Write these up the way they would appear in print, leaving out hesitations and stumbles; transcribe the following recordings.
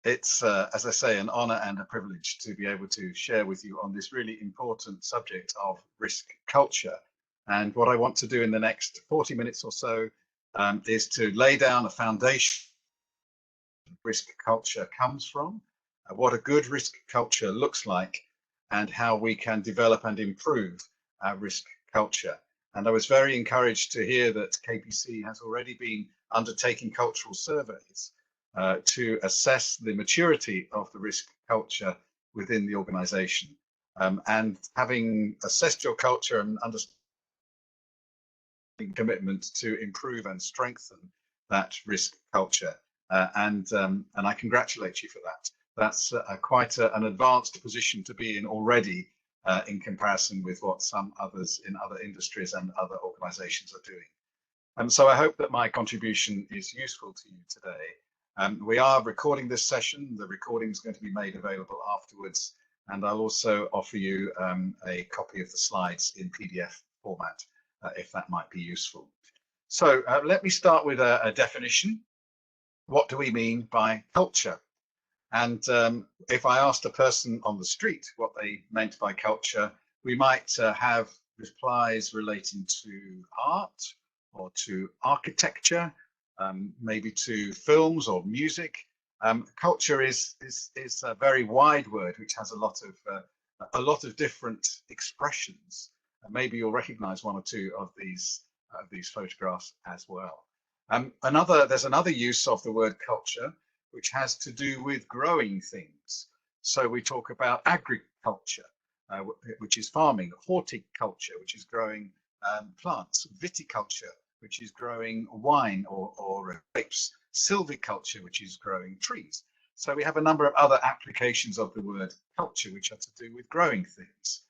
It's, as I say, an honor and a privilege to be able to share with you on this really important subject of risk culture. And what I want to do in the next 40 minutes or so is to lay down a foundation risk culture comes from, what a good risk culture looks like, and how we can develop and improve our risk culture. And I was very encouraged to hear that KPC has already been undertaking cultural surveys to assess the maturity of the risk culture within the organization. And having assessed your culture and understanding commitment to improve and strengthen that risk culture. And I congratulate you for that. That's quite an advanced position to be in already in comparison with what some others in other industries and other organizations are doing. And so I hope that my contribution is useful to you today. We are recording this session. The recording is going to be made available afterwards. And I'll also offer you a copy of the slides in PDF format, if that might be useful. So let me start with a definition. What do we mean by culture? And if I asked a person on the street what they meant by culture, we might have replies relating to art or to architecture, maybe to films or music. Culture is a very wide word which has a lot of different expressions. Maybe you'll recognize one or two of these photographs as well. There's another use of the word culture which has to do with growing things. So we talk about agriculture, which is farming, horticulture, which is growing plants, viticulture, which is growing wine or grapes, silviculture, which is growing trees. So we have a number of other applications of the word culture, which are to do with growing things.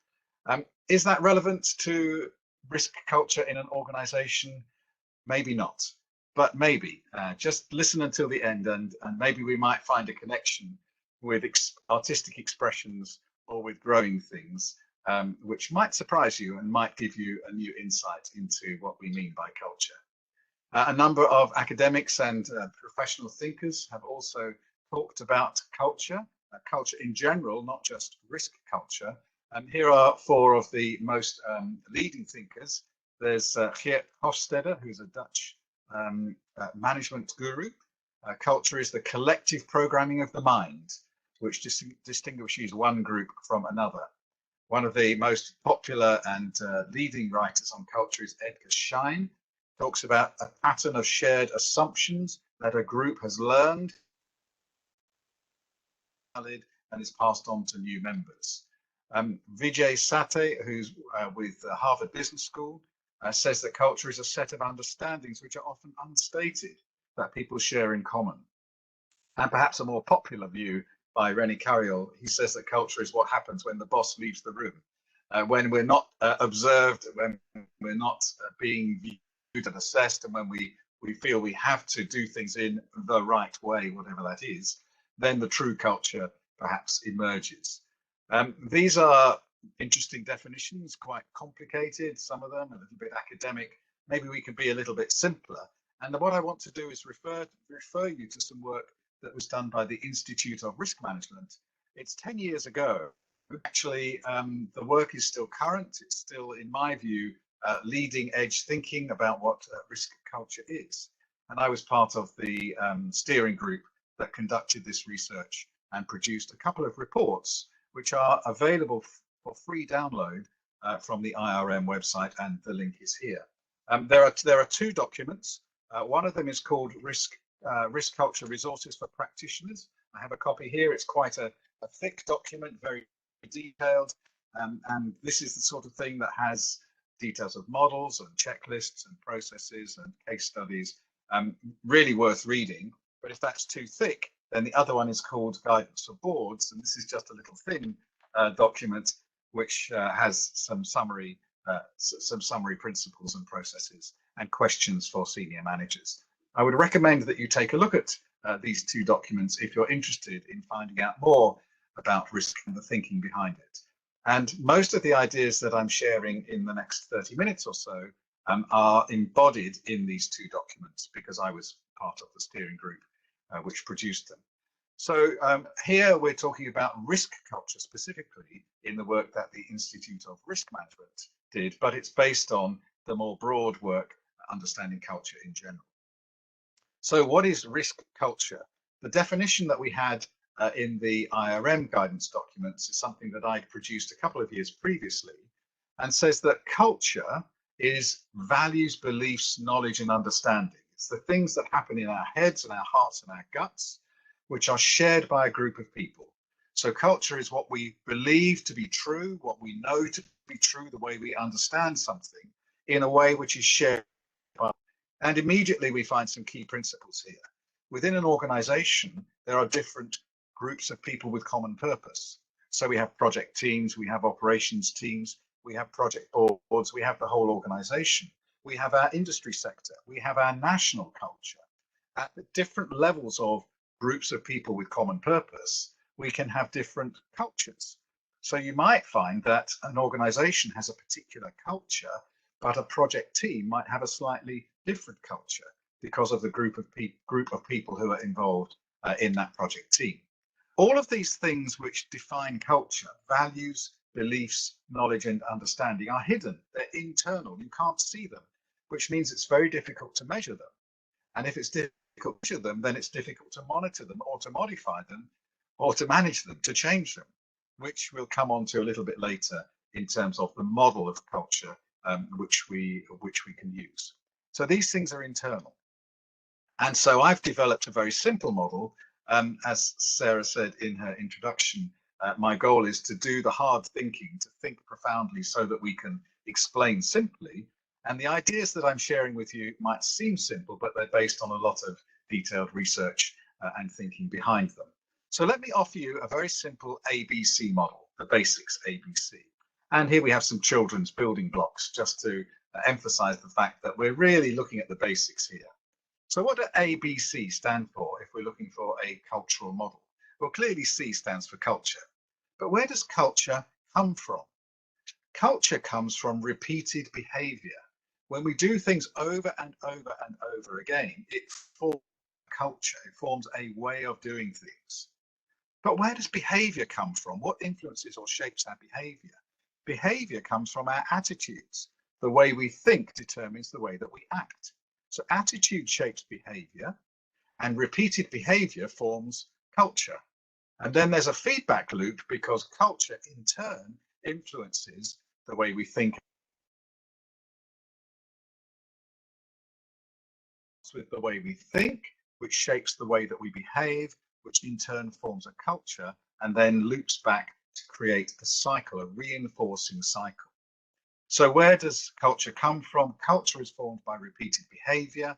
Is that relevant to risk culture in an organization? Maybe not, but maybe. Just listen until the end and maybe we might find a connection with artistic expressions or with growing things, which might surprise you and might give you a new insight into what we mean by culture. A number of academics and professional thinkers have also talked about culture, culture in general, not just risk culture. Here are four of the most leading thinkers. There's Geert Hofstede, who's a Dutch management guru. Culture is the collective programming of the mind, which distinguishes one group from another. One of the most popular and leading writers on culture is Edgar Schein. Talks about a pattern of shared assumptions that a group has learned and is passed on to new members. Vijay Sathe, who's with Harvard Business School, says that culture is a set of understandings which are often unstated that people share in common. And perhaps a more popular view by René Carriol, he says that culture is what happens when the boss leaves the room, when we're not observed, when we're not being viewed and assessed, and when we feel we have to do things in the right way, whatever that is, then the true culture perhaps emerges. These are interesting definitions, quite complicated, some of them a little bit academic. Maybe we can be a little bit simpler. And what I want to do is refer you to some work that was done by the Institute of Risk Management. It's 10 years ago. Actually, the work is still current. It's still, in my view, leading edge thinking about what risk culture is. And I was part of the steering group that conducted this research and produced a couple of reports which are available for free download from the IRM website, and the link is here. There are two documents. One of them is called Risk Culture Resources for Practitioners. I have a copy here. It's quite a thick document, very detailed, and this is the sort of thing that has details of models and checklists and processes and case studies. Really worth reading. But if that's too thick, then the other one is called Guidance for Boards, and this is just a little thin document which has some summary principles and processes and questions for senior managers. I would recommend that you take a look at these two documents if you're interested in finding out more about risk and the thinking behind it. And most of the ideas that I'm sharing in the next 30 minutes or so are embodied in these two documents because I was part of the steering group which produced them. So here we're talking about risk culture specifically in the work that the Institute of Risk Management did, but it's based on the more broad work, understanding culture in general. So what is risk culture? The definition that we had in the IRM guidance documents is something that I'd produced a couple of years previously, and says that culture is values, beliefs, knowledge, and understanding. It's the things that happen in our heads and our hearts and our guts, which are shared by a group of people. So culture is what we believe to be true, what we know to be true, the way we understand something in a way which is shared by. And immediately we find some key principles here. Within an organization, there are different groups of people with common purpose. So we have project teams, we have operations teams, we have project boards, we have the whole organization. We have our industry sector, we have our national culture. At the different levels of groups of people with common purpose, we can have different cultures. So you might find that an organization has a particular culture, but a project team might have a slightly different culture because of the group of people who are involved in that project team. All of these things which define culture, values, beliefs, knowledge, and understanding, are hidden. They're internal. You can't see them, which means it's very difficult to measure them. And if it's difficult to measure them, then it's difficult to monitor them or to modify them or to manage them, to change them, which we'll come on to a little bit later in terms of the model of culture which we can use. So these things are internal. And so I've developed a very simple model. As Sarah said in her introduction, my goal is to do the hard thinking, to think profoundly so that we can explain simply. And the ideas that I'm sharing with you might seem simple, but they're based on a lot of detailed research and thinking behind them. So let me offer you a very simple ABC model, the basics ABC. And here we have some children's building blocks just to emphasize the fact that we're really looking at the basics here. So what do ABC stand for if we're looking for a cultural model? Well, clearly C stands for culture. But where does culture come from? Culture comes from repeated behavior. When we do things over and over and over again, it forms culture, it forms a way of doing things. But where does behavior come from? What influences or shapes our behavior? Behavior comes from our attitudes. The way we think determines the way that we act. So attitude shapes behavior, and repeated behavior forms culture. And then there's a feedback loop because culture in turn influences the way we think. With the way we think, which shapes the way that we behave, which in turn forms a culture and then loops back to create a cycle, a reinforcing cycle. So where does culture come from? Culture is formed by repeated behavior.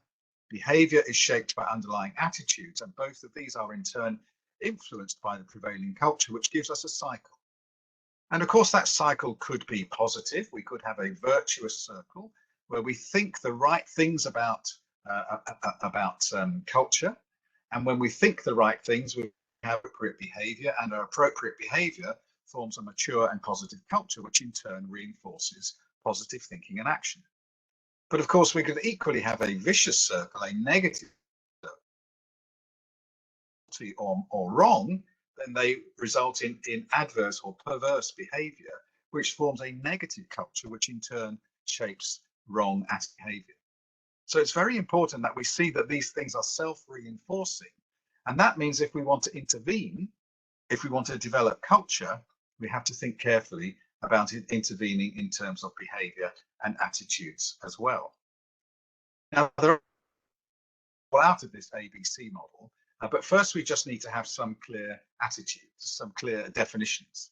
Behavior is shaped by underlying attitudes, and both of these are in turn influenced by the prevailing culture, which gives us a cycle. And of course, that cycle could be positive. We could have a virtuous circle where we think the right things about culture. And when we think the right things, we have appropriate behavior, and our appropriate behavior forms a mature and positive culture, which in turn reinforces positive thinking and action. But of course, we could equally have a vicious circle, a negative circle, or wrong, then they result in adverse or perverse behavior, which forms a negative culture, which in turn shapes wrong behavior. So it's very important that we see that these things are self-reinforcing. And that means if we want to intervene, if we want to develop culture, we have to think carefully about it intervening in terms of behavior and attitudes as well. Now, there are out of this ABC model, but first we just need to have some clear attitudes, some clear definitions.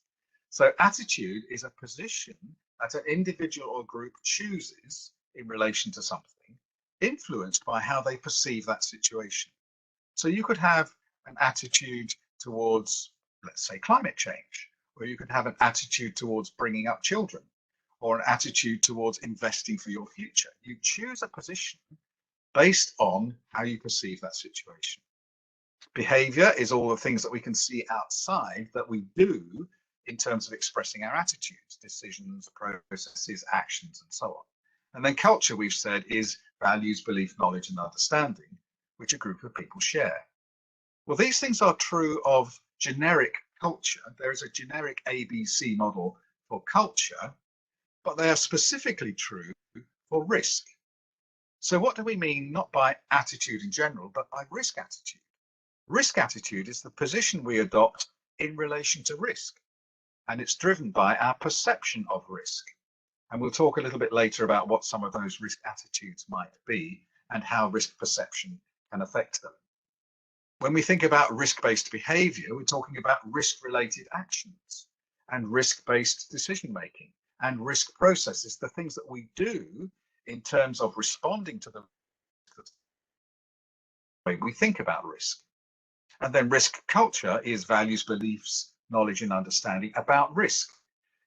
So attitude is a position that an individual or group chooses in relation to something, influenced by how they perceive that situation. So you could have an attitude towards, let's say, climate change, or you could have an attitude towards bringing up children, or an attitude towards investing for your future. You choose a position based on how you perceive that situation. Behavior is all the things that we can see outside that we do in terms of expressing our attitudes, decisions, processes, actions, and so on. And then culture, we've said, is values, belief, knowledge, and understanding, which a group of people share. Well, these things are true of generic culture. There is a generic ABC model for culture, but they are specifically true for risk. So what do we mean not by attitude in general, but by risk attitude? Risk attitude is the position we adopt in relation to risk, and it's driven by our perception of risk. And we'll talk a little bit later about what some of those risk attitudes might be and how risk perception can affect them. When we think about risk-based behavior, we're talking about risk-related actions and risk-based decision-making and risk processes, the things that we do in terms of responding to the way we think about risk. And then risk culture is values, beliefs, knowledge, and understanding about risk.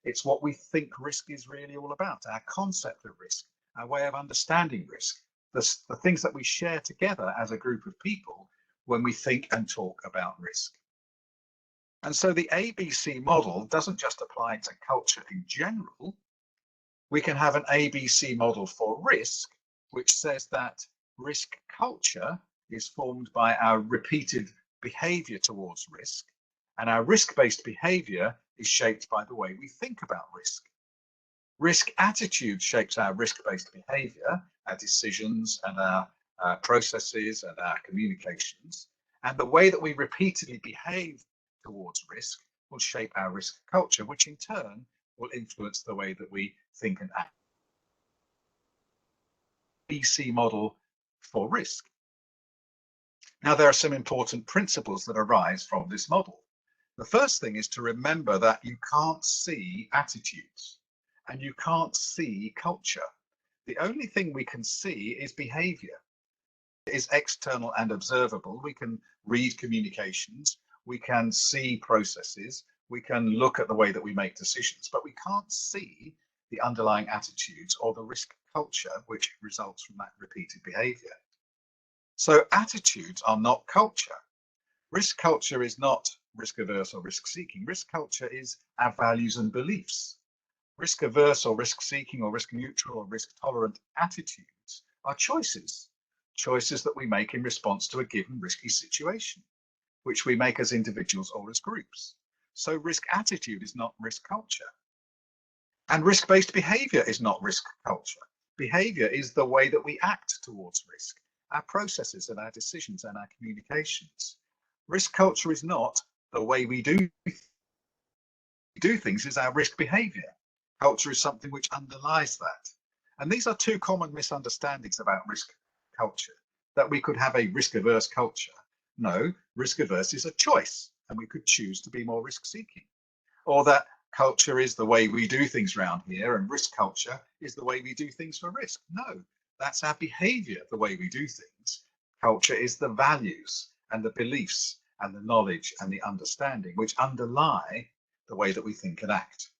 It's what we think risk is really all about, our concept of risk, our way of understanding risk, the things that we share together as a group of people when we think and talk about risk. And so the ABC model doesn't just apply to culture in general. We can have an ABC model for risk, which says that risk culture is formed by our repeated behavior towards risk, and our risk-based behavior is shaped by the way we think about risk. Risk attitude shapes our risk-based behavior, our decisions and our processes and our communications. And the way that we repeatedly behave towards risk will shape our risk culture, which in turn will influence the way that we think and act. ABC model for risk. Now, there are some important principles that arise from this model. The first thing is to remember that you can't see attitudes and you can't see culture. The only thing we can see is behavior. It is external and observable. We can read communications, we can see processes, we can look at the way that we make decisions, but we can't see the underlying attitudes or the risk culture which results from that repeated behavior. So attitudes are not culture. Risk culture is not risk averse or risk seeking. Risk culture is our values and beliefs. Risk averse or risk seeking or risk neutral or risk tolerant attitudes are choices that we make in response to a given risky situation, which we make as individuals or as groups. So risk attitude is not risk culture. And risk-based behavior is not risk culture. Behavior is the way that we act towards risk, our processes and our decisions and our communications. Risk culture is not the way we do things, is our risk behavior. Culture is something which underlies that. And these are two common misunderstandings about risk culture, that we could have a risk-averse culture. No, risk-averse is a choice, and we could choose to be more risk-seeking. Or that culture is the way we do things around here, and risk culture is the way we do things for risk. No, that's our behavior, the way we do things. Culture is the values and the beliefs and the knowledge and the understanding which underlie the way that we think and act.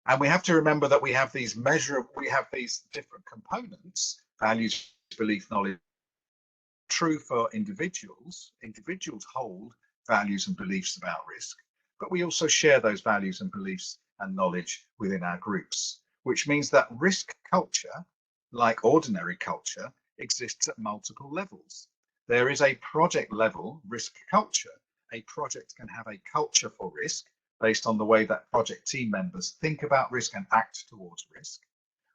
And we have to remember that we have these different components, values, belief, knowledge, true for individuals. Individuals hold values and beliefs about risk, but we also share those values and beliefs and knowledge within our groups, which means that risk culture, like ordinary culture, exists at multiple levels. There is a project level risk culture. A project can have a culture for risk based on the way that project team members think about risk and act towards risk,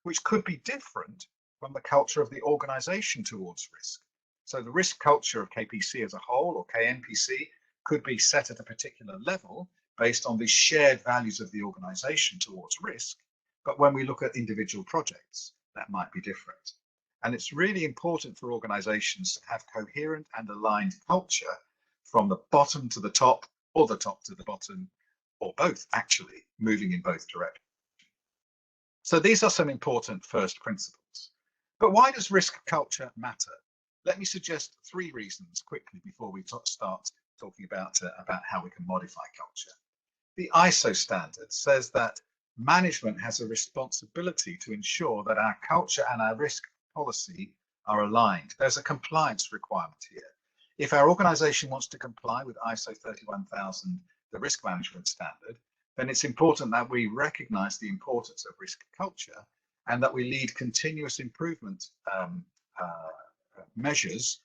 which could be different from the culture of the organization towards risk. So the risk culture of KPC as a whole, or KNPC, could be set at a particular level based on the shared values of the organization towards risk. But when we look at individual projects, that might be different. And it's really important for organizations to have coherent and aligned culture from the bottom to the top, or the top to the bottom, or both, actually, moving in both directions. So these are some important first principles. But why does risk culture matter? Let me suggest 3 reasons quickly before we start talking about how we can modify culture. The ISO standard says that management has a responsibility to ensure that our culture and our risk policy are aligned. There's a compliance requirement here. If our organization wants to comply with ISO 31000, the risk management standard, then it's important that we recognize the importance of risk culture and that we lead continuous improvement measures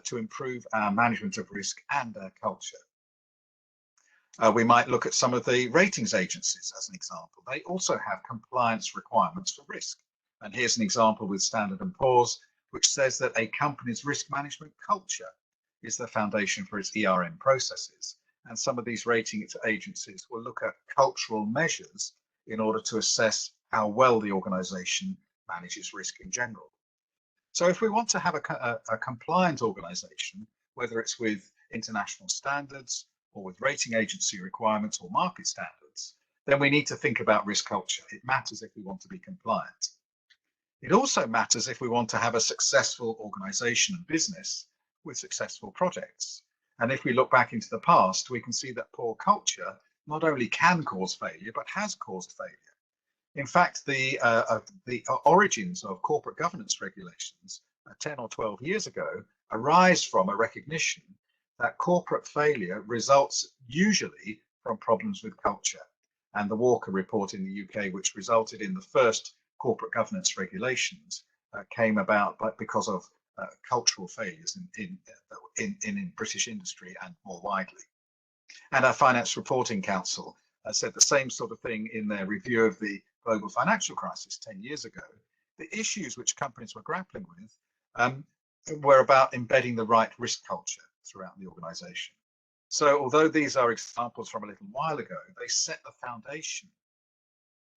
to improve our management of risk and our culture. We might look at some of the ratings agencies as an example. They also have compliance requirements for risk. And here's an example with Standard & Poor's, which says that a company's risk management culture is the foundation for its ERM processes. And some of these rating agencies will look at cultural measures in order to assess how well the organization manages risk in general. So if we want to have a compliant organization, whether it's with international standards or with rating agency requirements or market standards, then we need to think about risk culture. It matters if we want to be compliant. It also matters if we want to have a successful organization and business with successful projects. And if we look back into the past, we can see that poor culture not only can cause failure, but has caused failure. In fact, the origins of corporate governance regulations 10 or 12 years ago arise from a recognition that corporate failure results usually from problems with culture. And the Walker report in the UK, which resulted in the first corporate governance regulations, came about because of cultural failures in British industry and more widely. And our Finance Reporting Council said the same sort of thing in their review of the global financial crisis 10 years ago. The issues which companies were grappling with were about embedding the right risk culture throughout the organization. So although these are examples from a little while ago, they set the foundation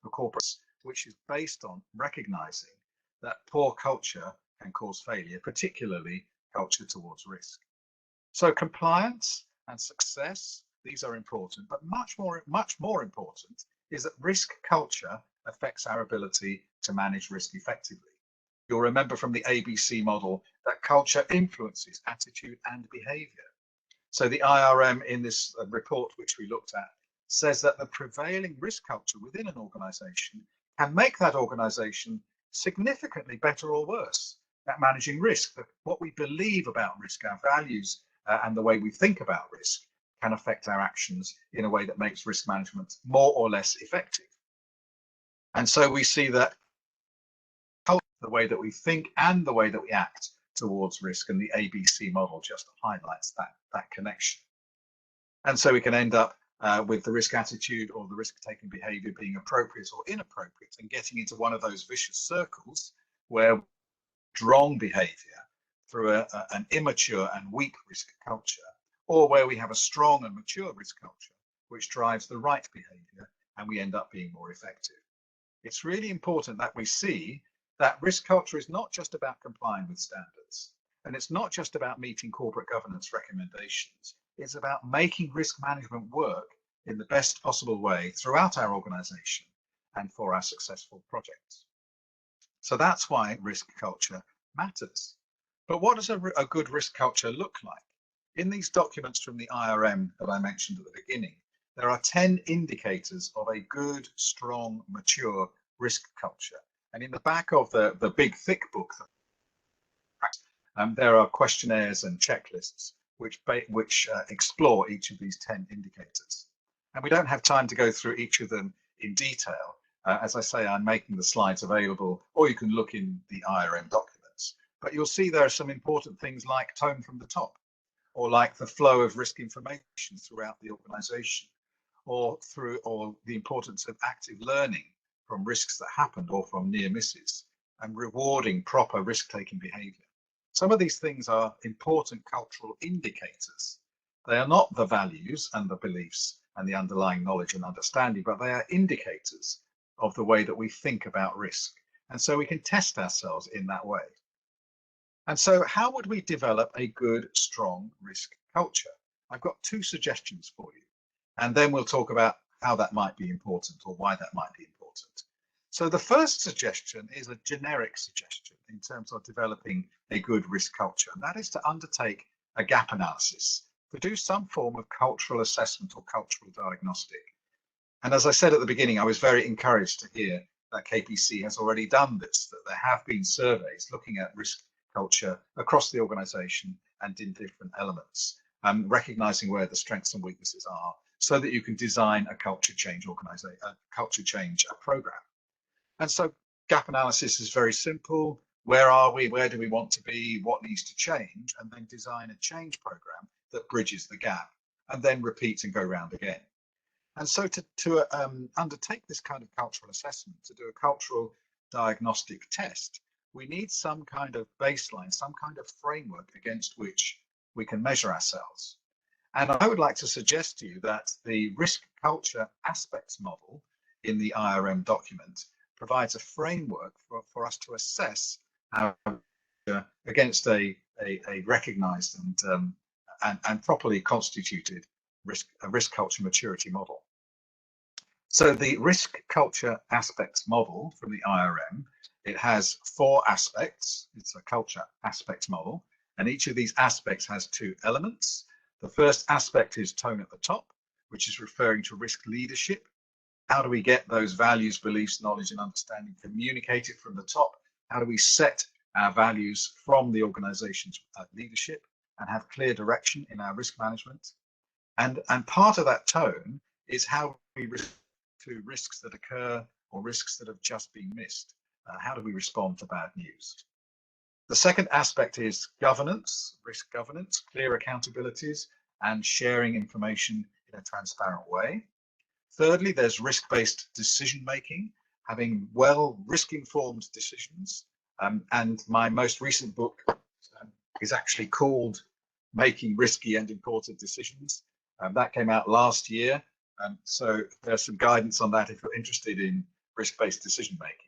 for corporates, which is based on recognizing that poor culture can cause failure, particularly culture towards risk. So compliance and success, these are important, but much more important is that risk culture affects our ability to manage risk effectively. You'll remember from the ABC model that culture influences attitude and behavior. So the IRM in this report, which we looked at, says that the prevailing risk culture within an organization can make that organization significantly better or worse at managing risk. What we believe about risk, our values, and the way we think about risk can affect our actions in a way that makes risk management more or less effective. And so we see that the way that we think and the way that we act towards risk, and the ABC model just highlights that connection. And so we can end up with the risk attitude or the risk-taking behavior being appropriate or inappropriate, and getting into one of those vicious circles where strong behavior through an immature and weak risk culture, or where we have a strong and mature risk culture which drives the right behavior, and we end up being more effective. It's really important that we see that risk culture is not just about complying with standards, and it's not just about meeting corporate governance recommendations. It's about making risk management work in the best possible way throughout our organization and for our successful projects. So that's why risk culture matters. But what does a good risk culture look like? In these documents from the IRM that I mentioned at the beginning, there are 10 indicators of a good, strong, mature risk culture. And in the back of the big, thick book, there are questionnaires and checklists which explore each of these 10 indicators. And we don't have time to go through each of them in detail. As I say, I'm making the slides available, or you can look in the IRM documents. But you'll see there are some important things like tone from the top, or like the flow of risk information throughout the organization, or the importance of active learning from risks that happened or from near misses, and rewarding proper risk-taking behavior. Some of these things are important cultural indicators. They are not the values and the beliefs and the underlying knowledge and understanding, but they are indicators of the way that we think about risk. And so we can test ourselves in that way. And so how would we develop a good, strong risk culture? I've got 2 suggestions for you, and then we'll talk about how that might be important or why that might be important. So the first suggestion is a generic suggestion in terms of developing a good risk culture, and that is to undertake a gap analysis, to do some form of cultural assessment or cultural diagnostic. And as I said at the beginning, I was very encouraged to hear that KPC has already done this, that there have been surveys looking at risk culture across the organization and in different elements, recognizing where the strengths and weaknesses are, so that you can design a culture change program. And so gap analysis is very simple. Where are we? Where do we want to be? What needs to change? And then design a change program that bridges the gap and then repeats and go round again. And so to undertake this kind of cultural assessment, to do a cultural diagnostic test, we need some kind of baseline, some kind of framework against which we can measure ourselves. And I would like to suggest to you that the risk culture aspects model in the IRM document provides a framework for us to assess our against a recognized and properly constituted risk culture maturity model. So the risk culture aspects model from the IRM, it has 4 aspects. It's a culture aspects model, and each of these aspects has 2 elements. The first aspect is tone at the top, which is referring to risk leadership. How do we get those values, beliefs, knowledge, and understanding communicated from the top? How do we set our values from the organization's leadership and have clear direction in our risk management? And part of that tone is how we respond to risks that occur or risks that have just been missed. How do we respond to bad news? The second aspect is governance, risk governance, clear accountabilities, and sharing information in a transparent way. Thirdly, there's risk-based decision-making, having risk-informed decisions. And my most recent book is actually called Making Risky and Important Decisions. That came out last year. So there's some guidance on that if you're interested in risk-based decision-making.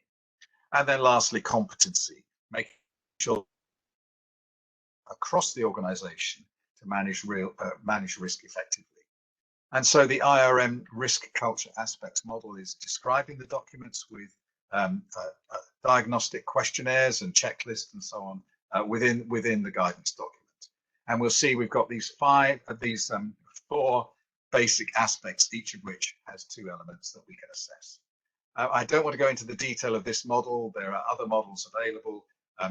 And then lastly, competency, making sure across the organization to manage risk effectively. And so the IRM risk culture aspects model is describing the documents with diagnostic questionnaires and checklists and so on within the guidance document. And we'll see we've got these 4 basic aspects, each of which has 2 elements that we can assess. I don't want to go into the detail of this model. There are other models available.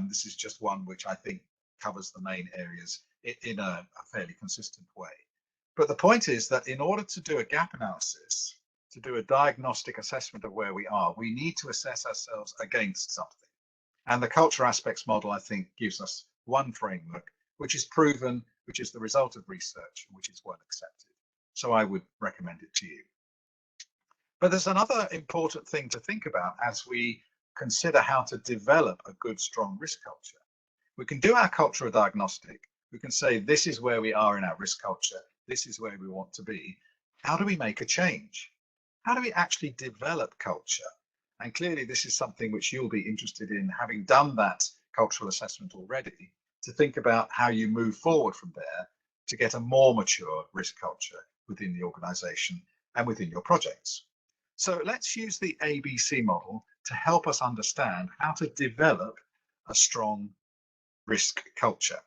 This is just one which I think covers the main areas in a fairly consistent way. But the point is that in order to do a gap analysis, to do a diagnostic assessment of where we are, we need to assess ourselves against something. And the culture aspects model, I think, gives us one framework, which is proven, which is the result of research, which is well accepted. So I would recommend it to you. But there's another important thing to think about as we consider how to develop a good, strong risk culture. We can do our cultural diagnostic. We can say, this is where we are in our risk culture. This is where we want to be. How do we make a change? How do we actually develop culture? And clearly, this is something which you'll be interested in, having done that cultural assessment already, to think about how you move forward from there to get a more mature risk culture within the organization and within your projects. So let's use the ABC model to help us understand how to develop a strong risk culture.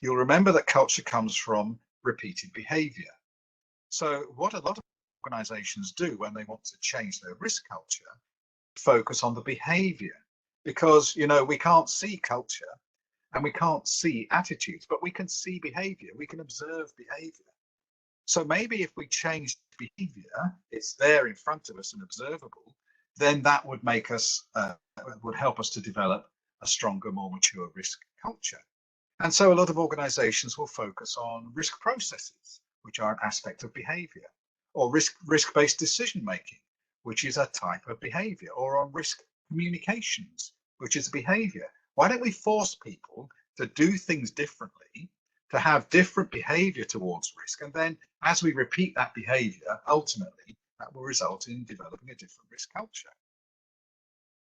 You'll remember that culture comes from repeated behavior. So what a lot of organizations do when they want to change their risk culture, focus on the behavior, because, you know, we can't see culture and we can't see attitudes, but we can see behavior, we can observe behavior. So maybe if we change behavior, it's there in front of us and observable, then that would make us, would help us to develop a stronger, more mature risk culture. And so a lot of organizations will focus on risk processes, which are an aspect of behavior, or risk-based decision-making, which is a type of behavior, or on risk communications, which is behavior. Why don't we force people to do things differently, to have different behavior towards risk, and then as we repeat that behavior, ultimately that will result in developing a different risk culture.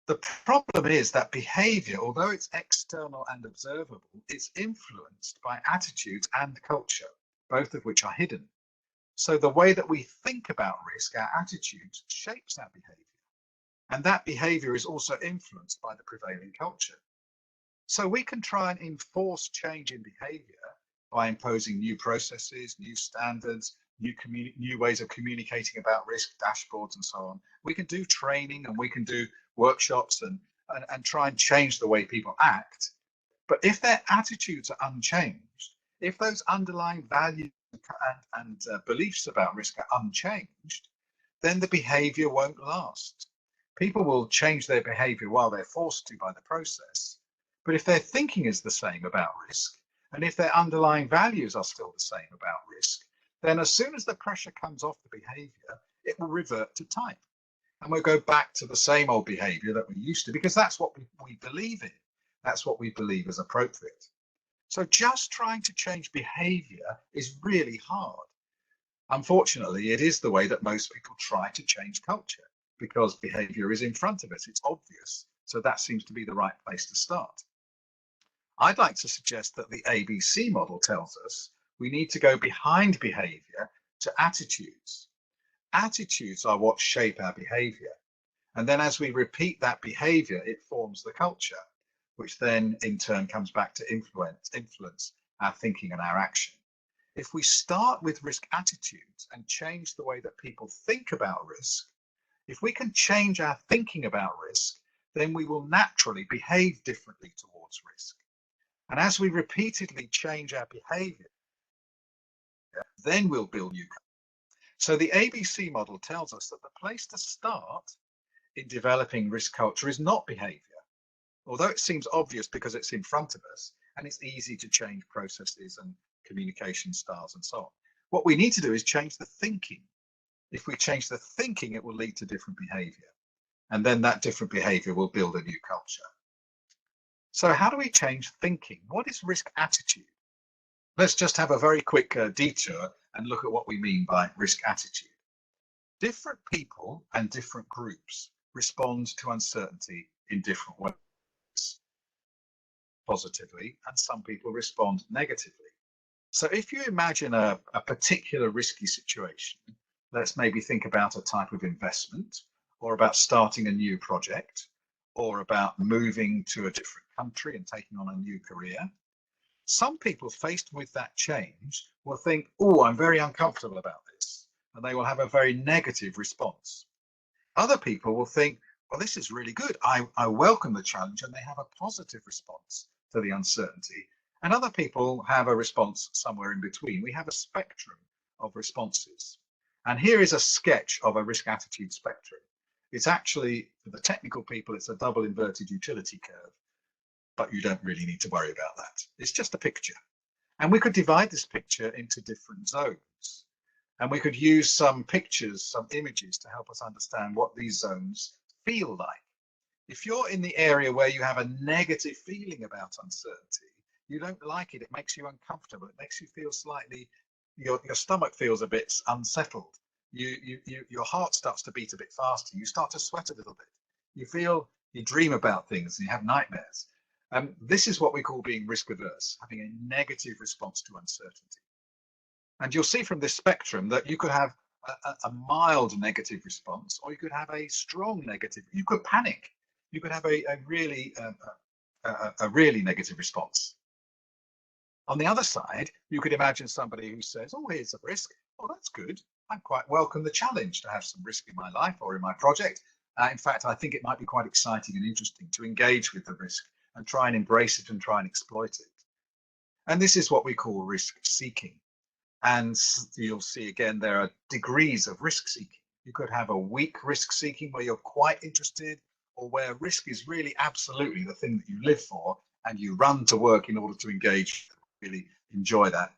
The problem is that behavior, although it's external and observable, it's influenced by attitudes and culture, both of which are hidden. So the way that we think about risk, our attitudes, shapes our behavior. And that behavior is also influenced by the prevailing culture. So we can try and enforce change in behavior by imposing new processes, new standards, new ways of communicating about risk, dashboards and so on. We can do training and we can do workshops and try and change the way people act. But if their attitudes are unchanged, if those underlying values and beliefs about risk are unchanged, then the behavior won't last. People will change their behavior while they're forced to by the process, But if their thinking is the same about risk, and if their underlying values are still the same about risk, then as soon as the pressure comes off the behavior, it will revert to type. And we'll go back to the same old behavior that we used to, because that's what we believe in. That's what we believe is appropriate. So just trying to change behavior is really hard. Unfortunately, it is the way that most people try to change culture, because behavior is in front of us. It's obvious. So that seems to be the right place to start. I'd like to suggest that the ABC model tells us we need to go behind behavior to attitudes. Attitudes are what shape our behavior. And then as we repeat that behavior, it forms the culture, which then in turn comes back to influence our thinking and our action. If we start with risk attitudes and change the way that people think about risk, if we can change our thinking about risk, then we will naturally behave differently towards risk. And as we repeatedly change our behavior, then we'll build new culture. So the ABC model tells us that the place to start in developing risk culture is not behavior, although it seems obvious because it's in front of us and it's easy to change processes and communication styles and so on. What we need to do is change the thinking. If we change the thinking, it will lead to different behavior, and then that different behavior will build a new culture. So how do we change thinking? What is risk attitude? Let's just have a very quick detour and look at what we mean by risk attitude. Different people and different groups respond to uncertainty in different ways, positively, and some people respond negatively. So if you imagine a particular risky situation, let's maybe think about a type of investment, or about starting a new project, or about moving to a different country and taking on a new career. Some people faced with that change will think, oh, I'm very uncomfortable about this, and they will have a very negative response. Other people will think, well, this is really good. I welcome the challenge, and they have a positive response to the uncertainty. And other people have a response somewhere in between. We have a spectrum of responses. And here is a sketch of a risk attitude spectrum. It's actually, for the technical people, it's a double inverted utility curve, but you don't really need to worry about that. It's just a picture. And we could divide this picture into different zones. And we could use some pictures, some images to help us understand what these zones feel like. If you're in the area where you have a negative feeling about uncertainty, you don't like it, it makes you uncomfortable, it makes you feel slightly, your stomach feels a bit unsettled. Your heart starts to beat a bit faster, you start to sweat a little bit, you dream about things, and you have nightmares. This is what we call being risk averse, having a negative response to uncertainty. And you'll see from this spectrum that you could have a mild negative response, or you could have a strong negative. You could panic. You could have a really negative response. On the other side, you could imagine somebody who says, oh, here's a risk. Oh, that's good. I quite welcome the challenge to have some risk in my life or in my project. In fact, I think it might be quite exciting and interesting to engage with the risk and try and embrace it and try and exploit it. And this is what we call risk seeking. And you'll see again, there are degrees of risk seeking. You could have a weak risk seeking where you're quite interested, or where risk is really absolutely the thing that you live for, and you run to work in order to engage, really enjoy that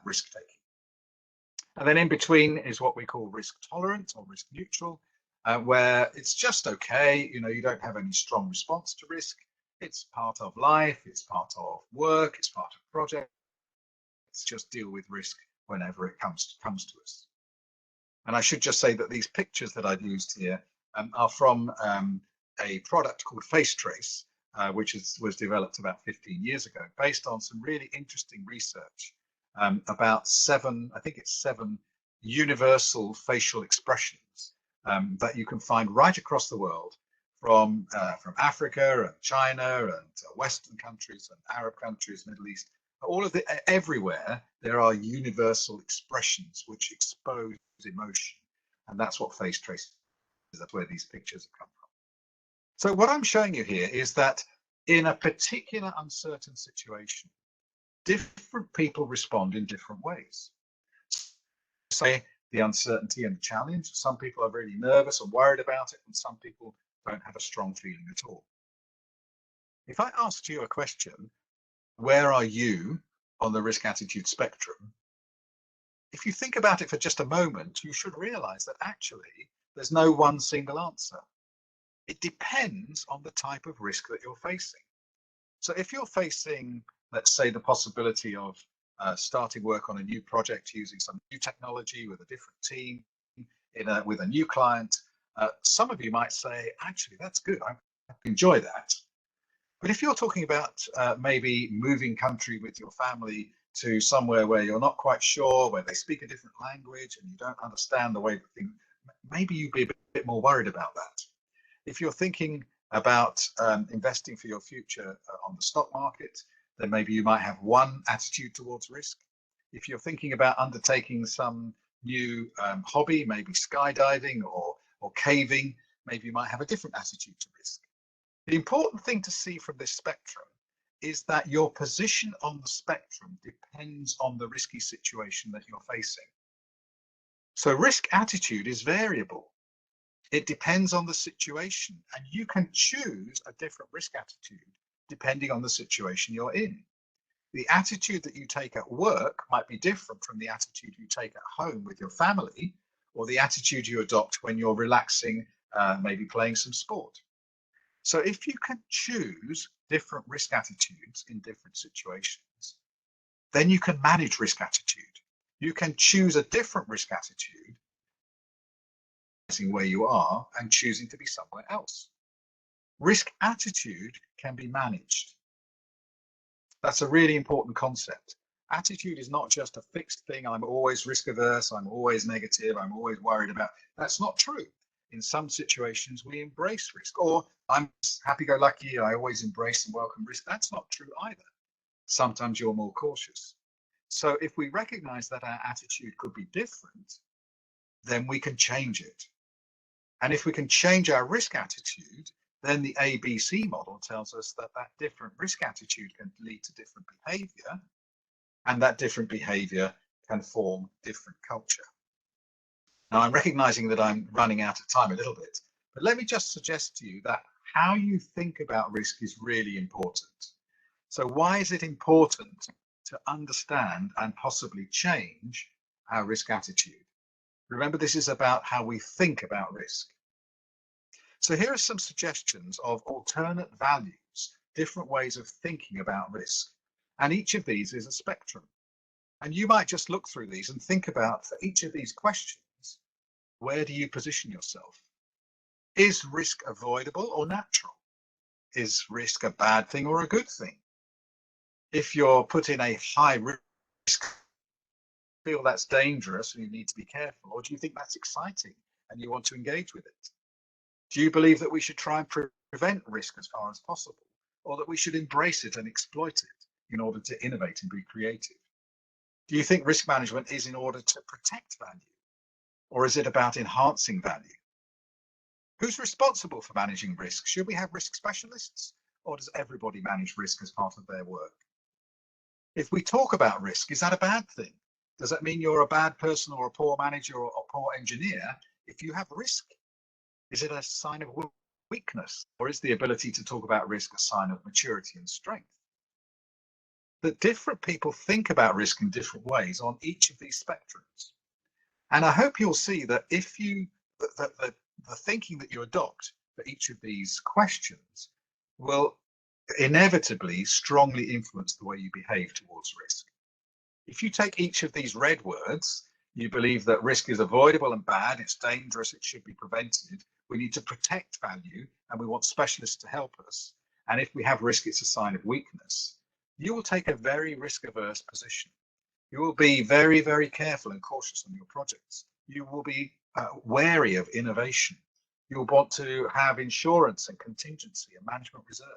risk taking. And then in between is what we call risk tolerant or risk neutral, where it's just okay. You don't have any strong response to risk. It's part of life, it's part of work, it's part of projects. Just deal with risk whenever it comes to us. And I should just say that these pictures that I've used here are from a product called FaceTrace, which was developed about 15 years ago, based on some really interesting research about seven universal facial expressions that you can find right across the world, from Africa and China and Western countries and Arab countries, Middle East. Everywhere there are universal expressions which expose emotion, and that's what FaceTrace is. That's where these pictures have come from. So what I'm showing you here is that in a particular uncertain situation, different people respond in different ways. Say the uncertainty and the challenge. Some people are really nervous and worried about it, and some people don't have a strong feeling at all. If I asked you a question, where are you on the risk attitude spectrum? If you think about it for just a moment, you should realize that actually there's no one single answer. It depends on the type of risk that you're facing. So if you're facing, let's say, the possibility of starting work on a new project using some new technology with a different team, with a new client, some of you might say, actually, that's good. I enjoy that. But if you're talking about maybe moving country with your family to somewhere where you're not quite sure, where they speak a different language and you don't understand the way that things, maybe you'd be a bit more worried about that. If you're thinking about investing for your future on the stock market, then maybe you might have one attitude towards risk. If you're thinking about undertaking some new hobby, maybe skydiving or caving, maybe you might have a different attitude to risk. The important thing to see from this spectrum is that your position on the spectrum depends on the risky situation that you're facing. So risk attitude is variable. It depends on the situation, and you can choose a different risk attitude depending on the situation you're in. The attitude that you take at work might be different from the attitude you take at home with your family, or the attitude you adopt when you're relaxing, maybe playing some sport. So if you can choose different risk attitudes in different situations, then you can manage risk attitude. You can choose a different risk attitude where you are and choosing to be somewhere else. Risk attitude can be managed. That's a really important concept. Attitude is not just a fixed thing. I'm always risk averse. I'm always negative. I'm always worried about. That's not true. In some situations, we embrace risk, or I'm happy-go-lucky. I always embrace and welcome risk. That's not true either. Sometimes you're more cautious. So if we recognize that our attitude could be different, then we can change it. And if we can change our risk attitude, then the ABC model tells us that that different risk attitude can lead to different behavior, and that different behavior can form different culture. Now, I'm recognizing that I'm running out of time a little bit, but let me just suggest to you that how you think about risk is really important. So why is it important to understand and possibly change our risk attitude? Remember, this is about how we think about risk. So here are some suggestions of alternate values, different ways of thinking about risk. And each of these is a spectrum. And you might just look through these and think about, for each of these questions, where do you position yourself? Is risk avoidable or natural? Is risk a bad thing or a good thing? If you're put in a high risk, feel that's dangerous and you need to be careful, or do you think that's exciting and you want to engage with it? Do you believe that we should try and prevent risk as far as possible, or that we should embrace it and exploit it in order to innovate and be creative? Do you think risk management is in order to protect value, or is it about enhancing value? Who's responsible for managing risk? Should we have risk specialists, or does everybody manage risk as part of their work? If we talk about risk, is that a bad thing? Does that mean you're a bad person or a poor manager or a poor engineer if you have risk? Is it a sign of weakness, or is the ability to talk about risk a sign of maturity and strength? That different people think about risk in different ways on each of these spectrums. And I hope you'll see that if you, the thinking that you adopt for each of these questions will inevitably strongly influence the way you behave towards risk. If you take each of these red words, you believe that risk is avoidable and bad, it's dangerous, it should be prevented, we need to protect value, and we want specialists to help us. And if we have risk, it's a sign of weakness. You will take a very risk-averse position. You will be very, very careful and cautious on your projects. You will be wary of innovation. You'll want to have insurance and contingency and management reserve.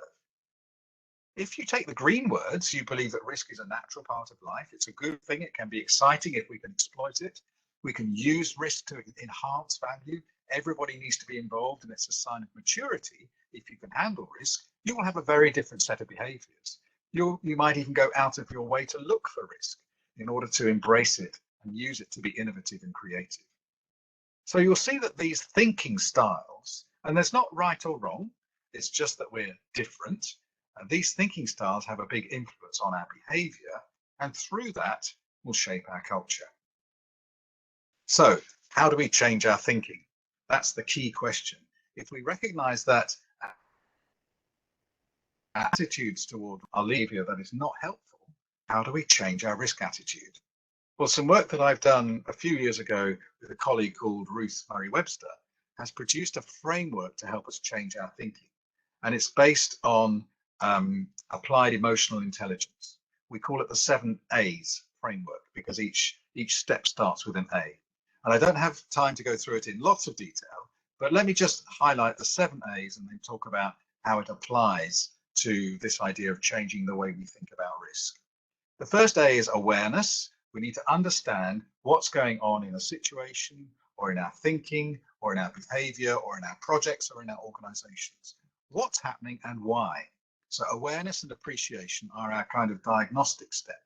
If you take the green words, you believe that risk is a natural part of life. It's a good thing. It can be exciting if we can exploit it. We can use risk to enhance value. Everybody needs to be involved, and it's a sign of maturity. If you can handle risk, you will have a very different set of behaviors. You might even go out of your way to look for risk in order to embrace it and use it to be innovative and creative. So you'll see that these thinking styles, and there's not right or wrong, it's just that we're different. And these thinking styles have a big influence on our behavior, and through that will shape our culture. So, how do we change our thinking? That's the key question. If we recognize that our attitudes toward our behavior that is not helpful, how do we change our risk attitude? Well, some work that I've done a few years ago with a colleague called Ruth Murray Webster has produced a framework to help us change our thinking. And it's based on applied emotional intelligence. We call it the 7 A's framework because each step starts with an A. And I don't have time to go through it in lots of detail, but let me just highlight the 7 A's and then talk about how it applies to this idea of changing the way we think about risk. The first A is awareness. We need to understand what's going on in a situation or in our thinking or in our behavior or in our projects or in our organizations. What's happening and why? So awareness and appreciation are our kind of diagnostic step.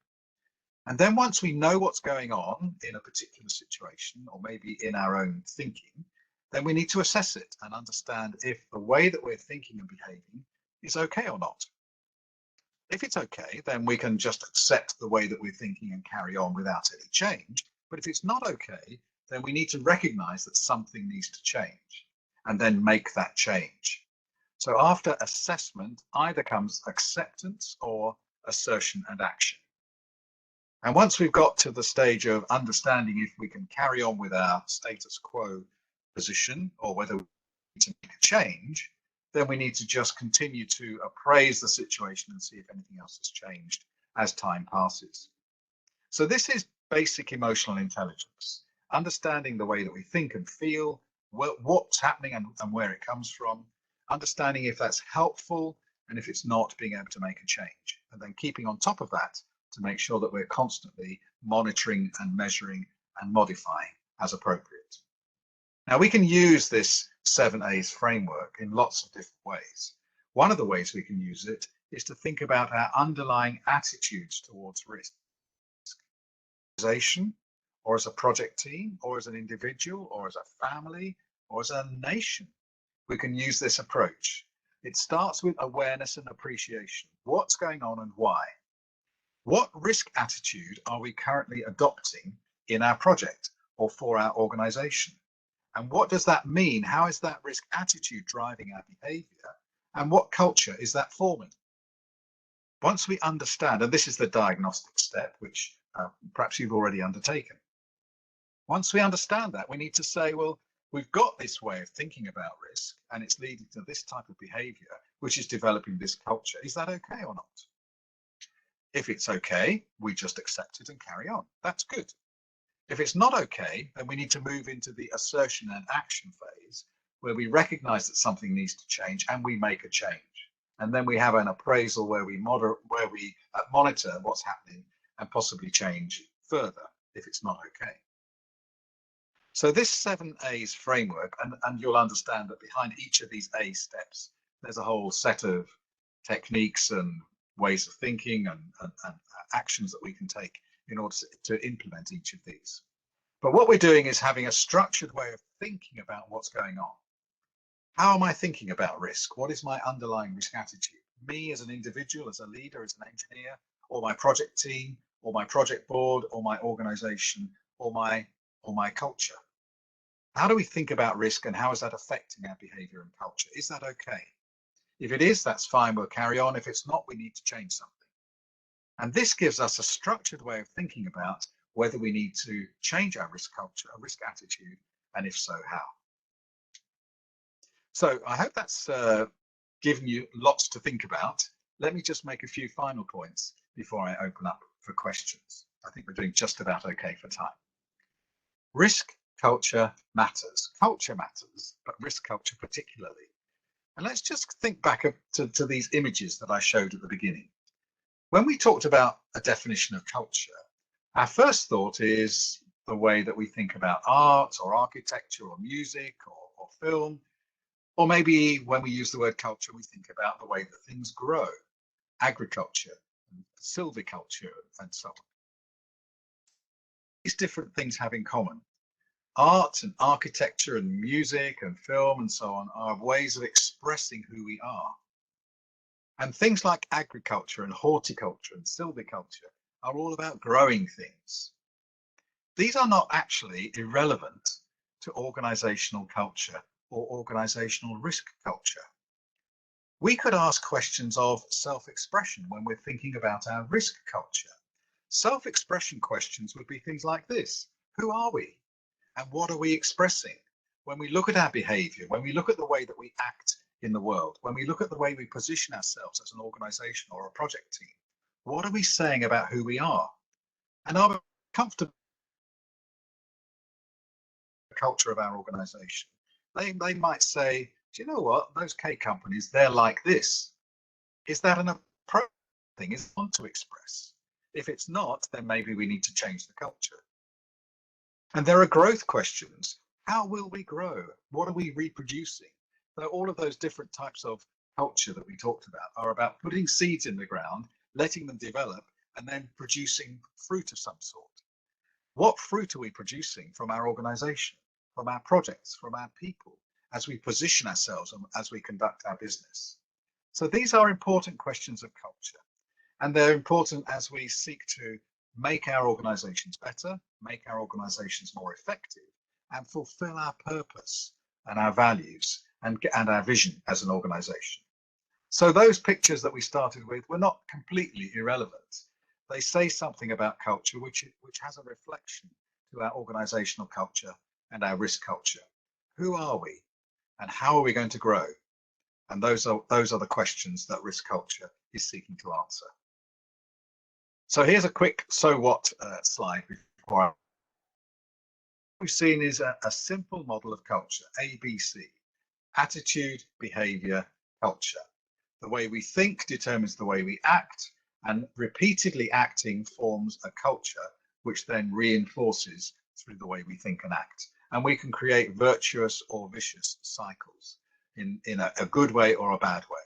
And then once we know what's going on in a particular situation or maybe in our own thinking, then we need to assess it and understand if the way that we're thinking and behaving is okay or not. If it's okay, then we can just accept the way that we're thinking and carry on without any change. But if it's not okay, then we need to recognize that something needs to change and then make that change. So after assessment, either comes acceptance or assertion and action. And once we've got to the stage of understanding if we can carry on with our status quo position or whether we need to make a change, then we need to just continue to appraise the situation and see if anything else has changed as time passes. So this is basic emotional intelligence, understanding the way that we think and feel, what's happening and where it comes from, understanding if that's helpful, and if it's not, being able to make a change, and then keeping on top of that to make sure that we're constantly monitoring and measuring and modifying as appropriate. Now, we can use this 7 A's framework in lots of different ways. One of the ways we can use it is to think about our underlying attitudes towards risk. Or as a project team, or as an individual, or as a family, or as a nation, we can use this approach. It starts with awareness and appreciation. What's going on and why? What risk attitude are we currently adopting in our project or for our organization? And what does that mean? How is that risk attitude driving our behavior? And what culture is that forming? Once we understand, and this is the diagnostic step, which perhaps you've already undertaken. Once we understand that, we need to say, well, we've got this way of thinking about risk and it's leading to this type of behavior, which is developing this culture. Is that okay or not? If it's okay, we just accept it and carry on. That's good. If it's not okay, then we need to move into the assertion and action phase where we recognize that something needs to change and we make a change. And then we have an appraisal where we monitor what's happening and possibly change further if it's not okay. So this 7 A's framework, and you'll understand that behind each of these A steps, there's a whole set of techniques and ways of thinking and actions that we can take in order to implement each of these. But what we're doing is having a structured way of thinking about what's going on. How am I thinking about risk? What is my underlying risk attitude? Me as an individual, as a leader, as an engineer, or my project team, or my project board, or my organization, or my culture? How do we think about risk and how is that affecting our behavior and culture? Is that okay? If it is, that's fine, we'll carry on. If it's not, we need to change something. And this gives us a structured way of thinking about whether we need to change our risk culture, our risk attitude, and if so, how. So I hope that's given you lots to think about. Let me just make a few final points before I open up for questions. I think we're doing just about okay for time. Risk culture matters. Culture matters, but risk culture particularly. And let's just think back to these images that I showed at the beginning. When we talked about a definition of culture, our first thought is the way that we think about art or architecture or music or film, or maybe when we use the word culture, we think about the way that things grow, agriculture, silviculture, and so on. These different things have in common. Art and architecture and music and film and so on are ways of expressing who we are. And things like agriculture and horticulture and silviculture are all about growing things. These are not actually irrelevant to organizational culture or organizational risk culture. We could ask questions of self-expression when we're thinking about our risk culture. Self-expression questions would be things like this: who are we? And what are we expressing? When we look at our behavior, when we look at the way that we act in the world, when we look at the way we position ourselves as an organization or a project team, what are we saying about who we are? And are we comfortable with the culture of our organization? They might say, do you know what, those K companies, they're like this. Is that an appropriate thing? Is it want to express? If it's not, then maybe we need to change the culture. And there are growth questions. How will we grow? What are we reproducing? So all of those different types of culture that we talked about are about putting seeds in the ground, letting them develop, and then producing fruit of some sort. What fruit are we producing from our organization, from our projects, from our people, as we position ourselves and as we conduct our business? So these are important questions of culture, and they're important as we seek to make our organizations better, make our organizations more effective, and fulfill our purpose and our values and our vision as an organization. So those pictures that we started with were not completely irrelevant. They say something about culture which has a reflection to our organizational culture and our risk culture. Who are we and how are we going to grow? And those are the questions that risk culture is seeking to answer. So here's a quick so what slide before we've seen is a simple model of culture, ABC: attitude, behavior, culture. The way we think determines the way we act, and repeatedly acting forms a culture which then reinforces through the way we think and act. And we can create virtuous or vicious cycles in a good way or a bad way.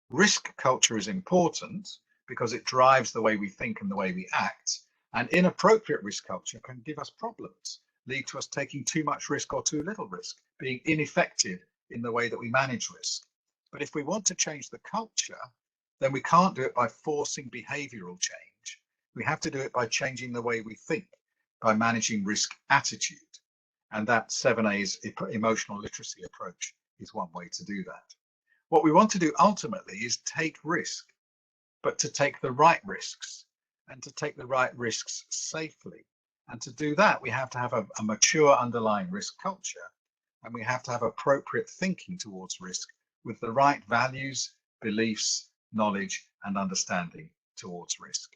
Risk culture is important because it drives the way we think and the way we act, and inappropriate risk culture can give us problems, lead to us taking too much risk or too little risk, being ineffective in the way that we manage risk. But if we want to change the culture, then we can't do it by forcing behavioral change. We have to do it by changing the way we think, by managing risk attitude. And that 7A's emotional literacy approach is one way to do that. What we want to do ultimately is take risk, but to take the right risks and to take the right risks safely. And to do that, we have to have a mature underlying risk culture, and we have to have appropriate thinking towards risk with the right values, beliefs, knowledge, and understanding towards risk.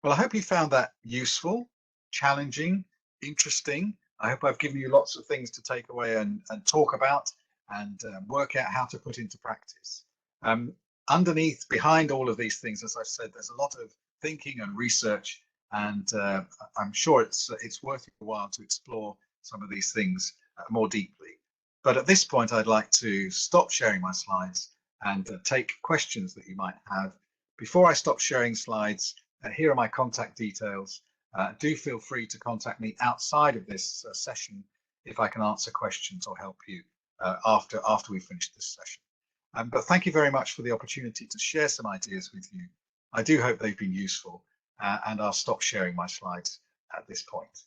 Well, I hope you found that useful, challenging, interesting. I hope I've given you lots of things to take away and talk about and work out how to put into practice. Underneath, behind all of these things, as I've said, there's a lot of thinking and research, and I'm sure it's worth your while to explore some of these things more deeply. But at this point, I'd like to stop sharing my slides and take questions that you might have. Before I stop sharing slides, here are my contact details. Do feel free to contact me outside of this session if I can answer questions or help you after we finish this session. But thank you very much for the opportunity to share some ideas with you. I do hope they've been useful, and I'll stop sharing my slides at this point.